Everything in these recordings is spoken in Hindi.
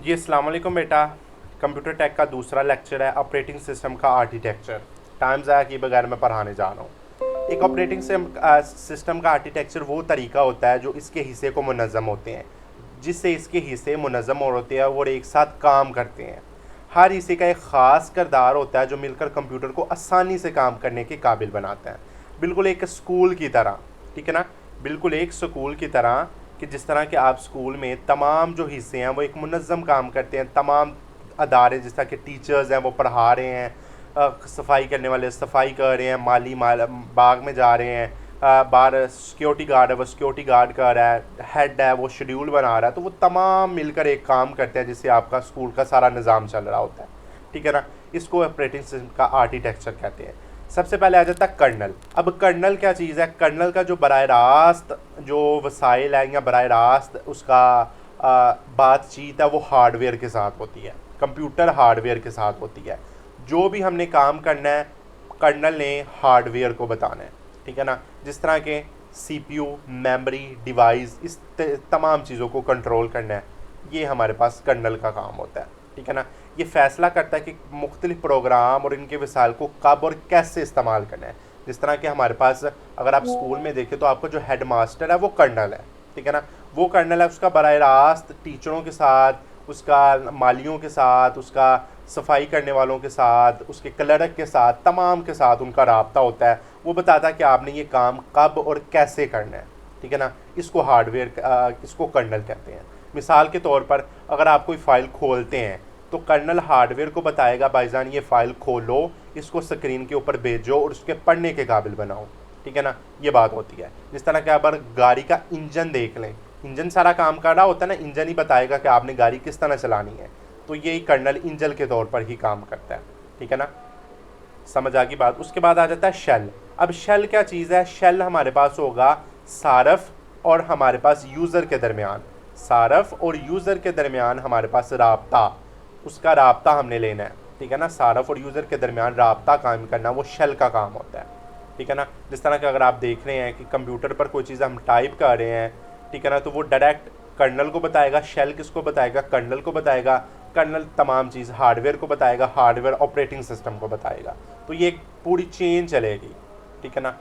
जी अस्सलाम वालेकुम बेटा। कंप्यूटर टेक का दूसरा लेक्चर है ऑपरेटिंग सिस्टम का आर्किटेक्चर। टाइम ज़ाया किए बगैर मैं पढ़ाने जा रहा हूँ। एक ऑपरेटिंग सिस्टम का आर्किटेक्चर वो तरीका होता है जो इसके हिस्से को मुनज़्ज़म होते हैं, जिससे इसके हिस्से मुनज़्ज़म और होते हैं और एक साथ काम करते हैं। हर हिस्से का एक ख़ास किरदार होता है जो मिलकर कंप्यूटर को आसानी से काम करने के काबिल बनाता है। बिल्कुल एक स्कूल की तरह, ठीक है ना। बिल्कुल एक स्कूल की तरह कि जिस तरह के आप स्कूल में तमाम जो हिस्से हैं वो एक मुनज़्ज़म काम करते हैं। तमाम अदारे जिस तरह के टीचर्स हैं वो पढ़ा रहे हैं, सफाई करने वाले सफाई कर रहे हैं, माली बाग में जा रहे हैं, बाहर सिक्योरिटी गार्ड है वो सिक्योरिटी गार्ड कर रहा है, हेड है वो शेड्यूल बना रहा है। तो वो तमाम मिलकर एक काम करते हैं जिससे आपका स्कूल का सारा निज़ाम चल रहा होता है, ठीक है ना। इसको ऑपरेटिंग सिस्टम का आर्किटेक्चर कहते हैं। सबसे पहले आ जाता है कर्नल। अब कर्नल क्या चीज़ है? कर्नल का जो बराह रास्त जो वसाइल है या बराह रास्त उसका बातचीत है वो हार्डवेयर के साथ होती है, कंप्यूटर हार्डवेयर के साथ होती है। जो भी हमने काम करना है कर्नल ने हार्डवेयर को बताना है, ठीक है ना। जिस तरह के सीपीयू, मेमोरी, डिवाइस, इस तमाम चीज़ों को कंट्रोल करना है, ये हमारे पास कर्नल का काम होता है, ठीक है ना। ये फैसला करता है कि मुख्तलिफ प्रोग्राम और इनके वसाइल को कब और कैसे इस्तेमाल करना है। जिस तरह के हमारे पास अगर आप स्कूल में देखें तो आपका जो हेड मास्टर है वो कर्नल है, ठीक है ना। वो कर्नल है, उसका बराह रास्त टीचरों के साथ, उसका मालियों के साथ, उसका सफाई करने वालों के साथ, उसके क्लर्क के साथ, तमाम के साथ उनका राब्ता होता है। वो बताता है कि आपने ये काम कब और कैसे करना है, ठीक है ना। इसको हार्डवेयर इसको कर्नल कहते हैं। मिसाल के तौर पर अगर आप कोई फ़ाइल खोलते हैं तो कर्नल हार्डवेयर को बताएगा भाईजान ये फ़ाइल खोलो, इसको स्क्रीन के ऊपर भेजो और उसके पढ़ने के काबिल बनाओ, ठीक है ना। ये बात होती है। जिस तरह के आप गाड़ी का इंजन देख लें, इंजन सारा काम कर रहा होता है ना, इंजन ही बताएगा कि आपने गाड़ी किस तरह चलानी है। तो यही कर्नल इंजन के तौर पर ही काम करता है, ठीक है ना। समझ आ गई बात। उसके बाद आ जाता है शेल। अब शेल क्या चीज़ है? शेल हमारे पास होगा सारफ और हमारे पास यूज़र के दरमियान, सारफ और यूज़र के दरमियान हमारे पास राब्ता, उसका राब्ता हमने लेना है, ठीक है ना। सारफ और यूज़र के दरमियान राब्ता कायम करना वो शेल का काम होता है, ठीक है ना। जिस तरह का अगर आप देख रहे हैं कि कंप्यूटर पर कोई चीज़ हम टाइप कर रहे हैं, ठीक है ना, तो वो डायरेक्ट कर्नल को बताएगा। शेल किसको बताएगा? कर्नल को बताएगा। कर्नल तमाम चीज़ हार्डवेयर को बताएगा, हार्डवेयर ऑपरेटिंग सिस्टम को बताएगा। तो ये एक पूरी चेन चलेगी, ठीक है ना।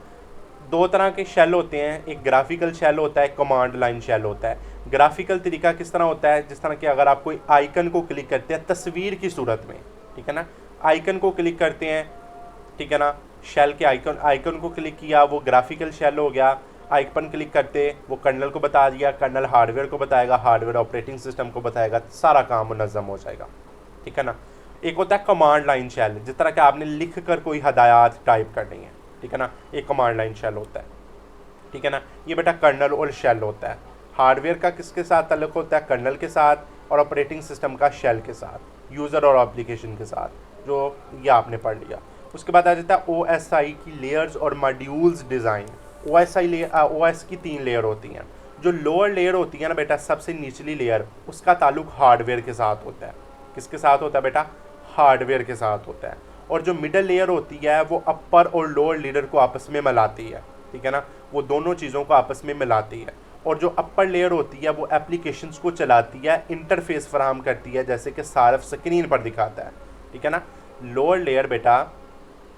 दो तरह के शेल होते हैं, एक ग्राफिकल शेल होता है, कमांड लाइन शेल होता है। ग्राफिकल तरीका किस तरह होता है? जिस तरह कि अगर आप कोई आइकन को क्लिक करते हैं तस्वीर की सूरत में, ठीक है ना, आइकन को क्लिक करते हैं, ठीक है ना, शेल के आइकन आइकन को क्लिक किया वो ग्राफिकल शेल हो गया। आइकन क्लिक करते वो कर्नल को बता दिया, कर्नल हार्डवेयर को बताएगा, हार्डवेयर ऑपरेटिंग सिस्टम को बताएगा, सारा काम मुनज़्ज़म हो जाएगा, ठीक है ना। एक होता है कमांड लाइन शेल, जिस तरह के आपने लिख कर कोई हदायत टाइप करनी है, ठीक है ना, एक कमांड लाइन शेल होता है, ठीक है ना। ये बेटा कर्नल और शेल होता है। हार्डवेयर का किसके साथ ताल्लुक होता है? कर्नल के साथ, और ऑपरेटिंग सिस्टम का शेल के साथ, यूज़र और एप्लीकेशन के साथ, जो ये आपने पढ़ लिया। उसके बाद आ जाता है OSI की लेयर्स और मॉड्यूल्स डिज़ाइन। OS की 3 लेयर होती हैं। जो लोअर लेयर होती है ना बेटा, सबसे निचली लेयर, उसका ताल्लुक हार्डवेयर के साथ होता है। किसके साथ होता है बेटा? हार्डवेयर के साथ होता है। और जो मिडल लेयर होती है वो अपर और लोअर लेयर को आपस में मिलाती है, ठीक है ना, वो दोनों चीज़ों को आपस में मिलाती है। और जो अपर लेयर होती है वो एप्लीकेशंस को चलाती है, इंटरफेस फराहम करती है, जैसे कि सारफ स्क्रीन पर दिखाता है, ठीक है ना। लोअर लेयर बेटा,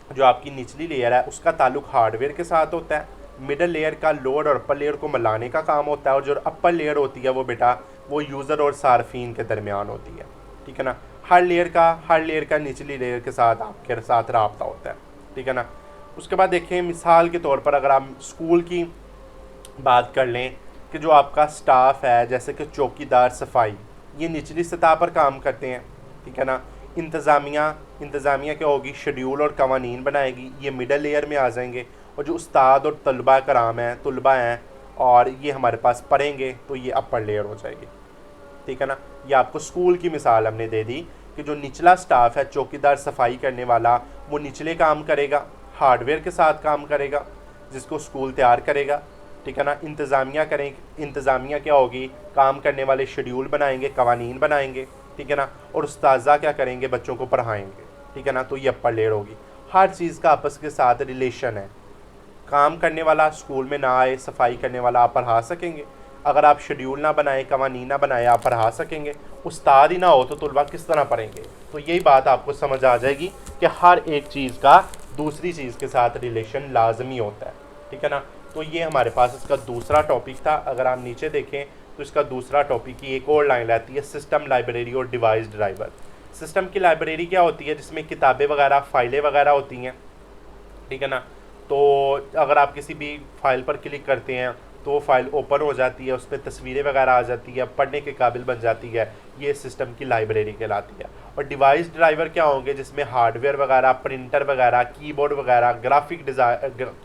जो आपकी निचली लेयर है, उसका ताल्लुक हार्डवेयर के साथ होता है। मिडल लेयर का लोअर और अपर लेयर को मिलाने का काम होता है। और जो अपर लेयर होती है वो बेटा वो यूज़र और सार्फिन के दरमियान होती है, ठीक है ना। हर लेयर का निचली लेयर के साथ आपके साथ राब्ता होता है, ठीक है ना। उसके बाद देखें, मिसाल के तौर पर अगर आप स्कूल की बात कर लें कि जो आपका स्टाफ है, जैसे कि चौकीदार, सफाई, ये निचली सतह पर काम करते हैं, ठीक है ना। इंतज़ामिया क्या होगी? शेड्यूल और कवानीन बनाएगी, ये मिडल लेयर में आ जाएंगे। और जो उस्ताद और तलबा हैं और ये हमारे पास पढ़ेंगे, तो ये अपर लेयर हो जाएगी, ठीक है ना। ये आपको स्कूल की मिसाल हमने दे दी कि जो निचला स्टाफ है, चौकीदार, सफाई करने वाला, वो निचले काम करेगा, हार्डवेयर के साथ काम करेगा, जिसको स्कूल तैयार करेगा, ठीक है ना। इंतज़ामिया क्या होगी? काम करने वाले शेड्यूल बनाएंगे, कवानीन बनाएंगे, ठीक है ना। और उस्ताज़ा क्या करेंगे? बच्चों को पढ़ाएंगे, ठीक है ना। तो ये अपर लेयर होगी। हर चीज़ का आपस के साथ रिलेशन है। काम करने वाला स्कूल में ना आए, सफाई करने वाला आप पढ़ा सकेंगे। अगर आप शेड्यूल ना बनाएं, कवानीन ना बनाएं, आप पढ़ा सकेंगे? उस्ताद ही ना हो तो तुलबा किस तरह पढ़ेंगे? तो यही बात आपको समझ आ जाएगी कि हर एक चीज़ का दूसरी चीज़ के साथ रिलेशन लाजमी होता है, ठीक है ना। तो ये हमारे पास इसका दूसरा टॉपिक था। अगर आप नीचे देखें तो इसका दूसरा टॉपिक की एक और लाइन रहती है, सिस्टम लाइब्रेरी और डिवाइस ड्राइवर। सिस्टम की लाइब्रेरी क्या होती है? जिसमें किताबें वगैरह, फाइलें वगैरह होती हैं, ठीक है ना। तो अगर आप किसी भी फाइल पर क्लिक करते हैं तो वो फाइल ओपन हो जाती है, उसमें तस्वीरें वगैरह आ जाती है, पढ़ने के काबिल बन जाती है, ये सिस्टम की लाइब्रेरी कहलाती है। और डिवाइस ड्राइवर क्या होंगे? जिसमें हार्डवेयर वगैरह, प्रिंटर वगैरह, कीबोर्ड वगैरह, ग्राफिक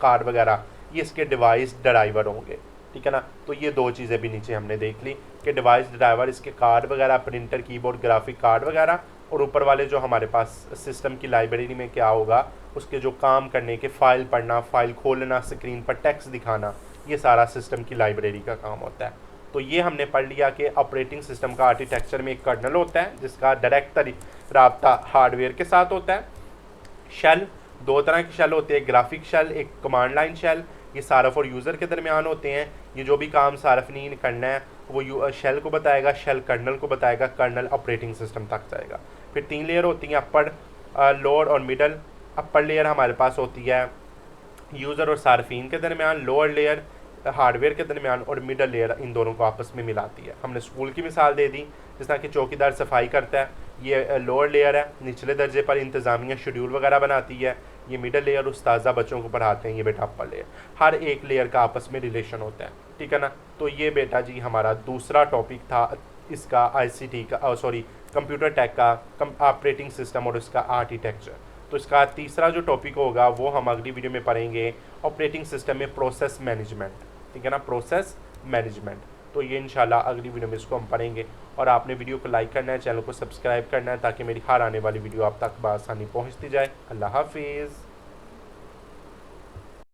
कार्ड वगैरह, ये इसके डिवाइस ड्राइवर होंगे, ठीक है ना। तो ये दो चीज़ें भी नीचे हमने देख ली कि डिवाइस ड्राइवर इसके कार्ड वगैरह, प्रिंटर, कीबोर्ड, ग्राफिक कार्ड वगैरह, और ऊपर वाले जो हमारे पास सिस्टम की लाइब्रेरी में क्या होगा, उसके जो काम करने के, फ़ाइल पढ़ना, फ़ाइल खोलना, स्क्रीन पर टेक्स्ट दिखाना, ये सारा सिस्टम की लाइब्रेरी का काम होता है। तो ये हमने पढ़ लिया कि ऑपरेटिंग सिस्टम का आर्किटेक्चर में एक कर्नल होता है जिसका डायरेक्ट राब्ता हार्डवेयर के साथ होता है। शेल, दो तरह की शेल होते हैं, ग्राफिक शेल, एक कमांड लाइन शेल। ये सारफ और यूज़र के दरमियान होते हैं। ये जो भी काम सारफनीन करना है वो शेल को बताएगा, शेल कर्नल को बताएगा, कर्नल ऑपरेटिंग सिस्टम तक जाएगा। फिर 3 लेयर होती हैं, अपर, लोअर और मिडल। अपर लेयर हमारे पास होती है यूज़र और सार्फिन के दरमियान, लोअर लेयर हार्डवेयर के दरमियान, और मिडल लेयर इन दोनों को आपस में मिलाती है। हमने स्कूल की मिसाल दे दी, जिस तरह कि चौकीदार सफाई करता है, ये लोअर लेयर है, निचले दर्जे पर इंतज़ामिया शेड्यूल वगैरह बनाती है। ये मिडल लेयर उस्ताज़ा बच्चों को पढ़ाते हैं, ये बेटा अपर लेयर। हर एक लेयर का आपस में रिलेशन होता है, ठीक है ना। तो ये बेटा जी हमारा दूसरा टॉपिक था इसका ICT का, सॉरी कंप्यूटर टेक का ऑपरेटिंग सिस्टम और इसका आर्किटेक्चर। तो इसका तीसरा जो टॉपिक होगा वो हम अगली वीडियो में पढ़ेंगे, ऑपरेटिंग सिस्टम में प्रोसेस मैनेजमेंट, ठीक है ना, प्रोसेस मैनेजमेंट। तो ये इंशाल्लाह अगली वीडियो में इसको हम पढ़ेंगे। और आपने वीडियो को लाइक करना है, चैनल को सब्सक्राइब करना है, ताकि मेरी हर आने वाली वीडियो आप तक बआसानी पहुंचती जाए। अल्लाह हाफिज़।